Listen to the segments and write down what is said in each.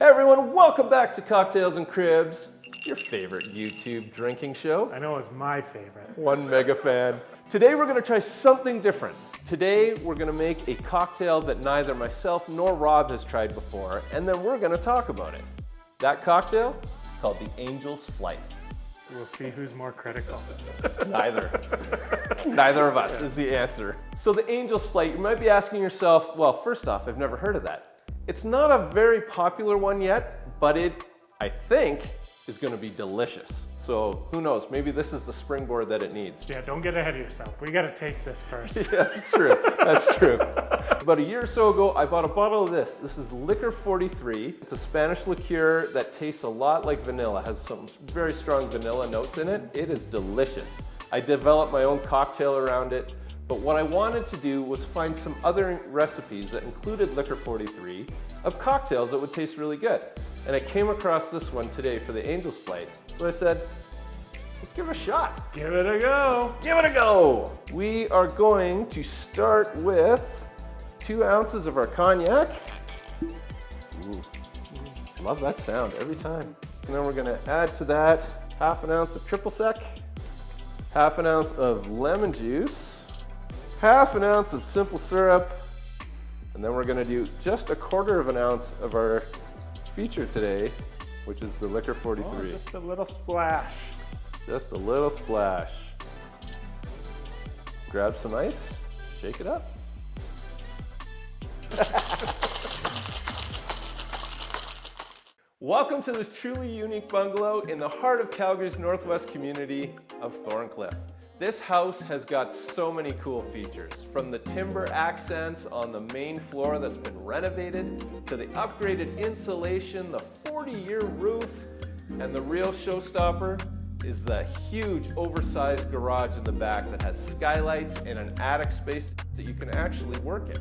Hey everyone, welcome back to Cocktails and Cribs, your favorite YouTube drinking show. I know it's my favorite. One mega fan. Today we're gonna try something different. Today we're gonna make a cocktail that neither myself nor Rob has tried before, and then we're gonna talk about it. That cocktail, called the Angel's Flight. We'll see who's more critical. Neither. Neither of us is the answer. So the Angel's Flight, you might be asking yourself, well, first off, I've never heard of that. It's not a very popular one yet, but it, I think, is gonna be delicious. So who knows, maybe this is the springboard that it needs. Yeah, don't get ahead of yourself. We gotta taste this first. Yeah, that's true, that's true. About a year or so ago, I bought a bottle of this. This is Licor 43. It's a Spanish liqueur that tastes a lot like vanilla, has some very strong vanilla notes in it. It is delicious. I developed my own cocktail around it, but what I wanted to do was find some other recipes that included Licor 43 of cocktails that would taste really good. And I came across this one today for the Angel's Flight. So I said, let's give it a shot. Give it a go. Give it a go. We are going to start with 2 ounces of our cognac. Ooh, love that sound every time. And then we're gonna add to that half an ounce of triple sec, half an ounce of lemon juice, half an ounce of simple syrup, and then we're gonna do just a quarter of an ounce of our feature today, which is the Licor 43. Oh, just a little splash. Just a little splash. Grab some ice, shake it up. Welcome to this truly unique bungalow in the heart of Calgary's northwest community of Thorncliffe. This house has got so many cool features, from the timber accents on the main floor that's been renovated, to the upgraded insulation, the 40-year roof, and the real showstopper is the huge oversized garage in the back that has skylights and an attic space that you can actually work in.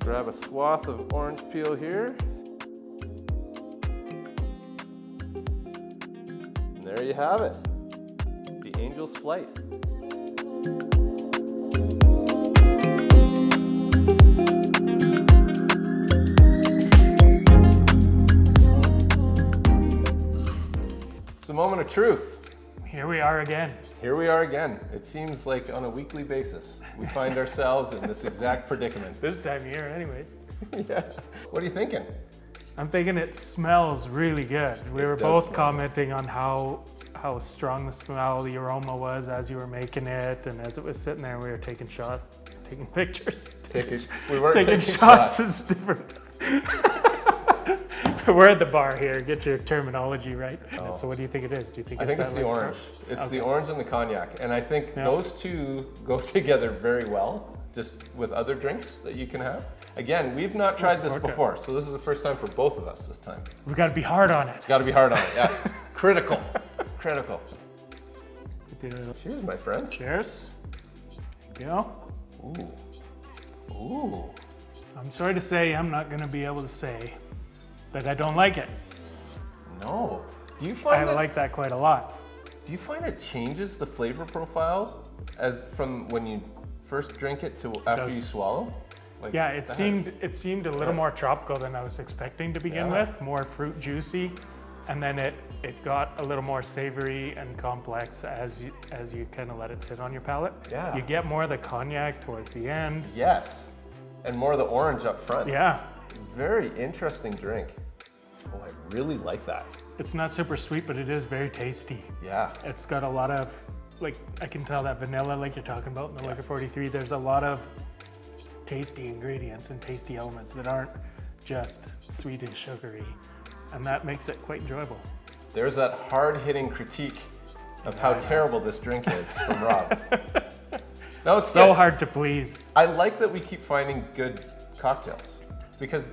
Grab a swath of orange peel here. And there you have it, the Angel's Flight. It's a moment of truth. Here we are again. Here we are again. It seems like on a weekly basis, we find ourselves in this exact predicament. This time of year anyways. Yeah. What are you thinking? I'm thinking it smells really good. We were both commenting on how strong the smell, the aroma was as you were making it, and as it was sitting there, we were taking shots, taking pictures. We weren't taking shots is different. We're at the bar here. Get your terminology right. Oh. So what do you think it is? Do you think I think it's the orange. It's the orange and the cognac, and I think those two go together very well, just with other drinks that you can have. Again, we've not tried this before, so this is the first time for both of us this time. We've got to be hard on it. Got to be hard on it, yeah. Critical. Critical. Cheers, my friend. Cheers. There you go. Ooh. Ooh. I'm sorry to say, I'm not going to be able to say that I don't like it. No. Do you find I like that quite a lot. Do you find it changes the flavor profile as from when you first drink it to after you swallow? Like yeah, it seemed a little more tropical than I was expecting to begin with, more fruit juicy, and then it got a little more savory and complex as you kind of let it sit on your palate. Yeah. You get more of the cognac towards the end. Yes, and more of the orange up front. Yeah. Very interesting drink. Oh, I really like that. It's not super sweet, but it is very tasty. Yeah. It's got a lot of, like, I can tell that vanilla, like you're talking about in the Licor 43, there's a lot of tasty ingredients and tasty elements that aren't just sweet and sugary, and that makes it quite enjoyable. There's that hard-hitting critique of how terrible this drink is from Rob. No, it's so hard to please. I like that we keep finding good cocktails because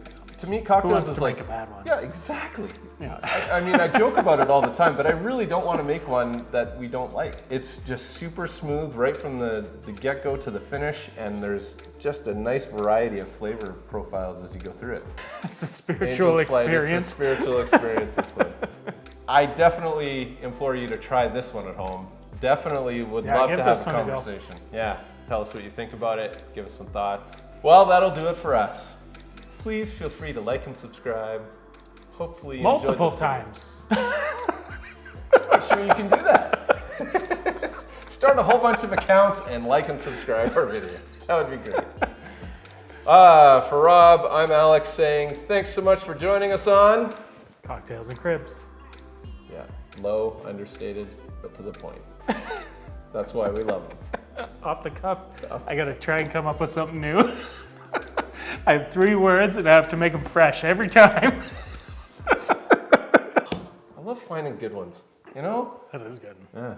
To me, Who cocktails wants is to like make a bad one? Yeah, exactly. Yeah. I mean, I joke about it all the time, but I really don't want to make one that we don't like. It's just super smooth right from the get-go to the finish, and there's just a nice variety of flavor profiles as you go through it. It's a spiritual Angel's Flight, experience. it's a spiritual experience, this one. I definitely implore you to try this one at home. Definitely would love give to have this a one a go. conversation. Yeah, tell us what you think about it. Give us some thoughts. Well, that'll do it for us. Please feel free to like and subscribe. Hopefully you enjoyed Multiple this video. times. I'm sure you can do that. Start a whole bunch of accounts and like and subscribe our videos. That would be great. For Rob, I'm Alex saying thanks so much for joining us on Cocktails and cribs. Yeah, low, understated, but to the point. That's why we love them. Off the cuff. I gotta try and come up with something new. I have 3 words and I have to make them fresh every time. I love finding good ones, you know? That is good. Yeah.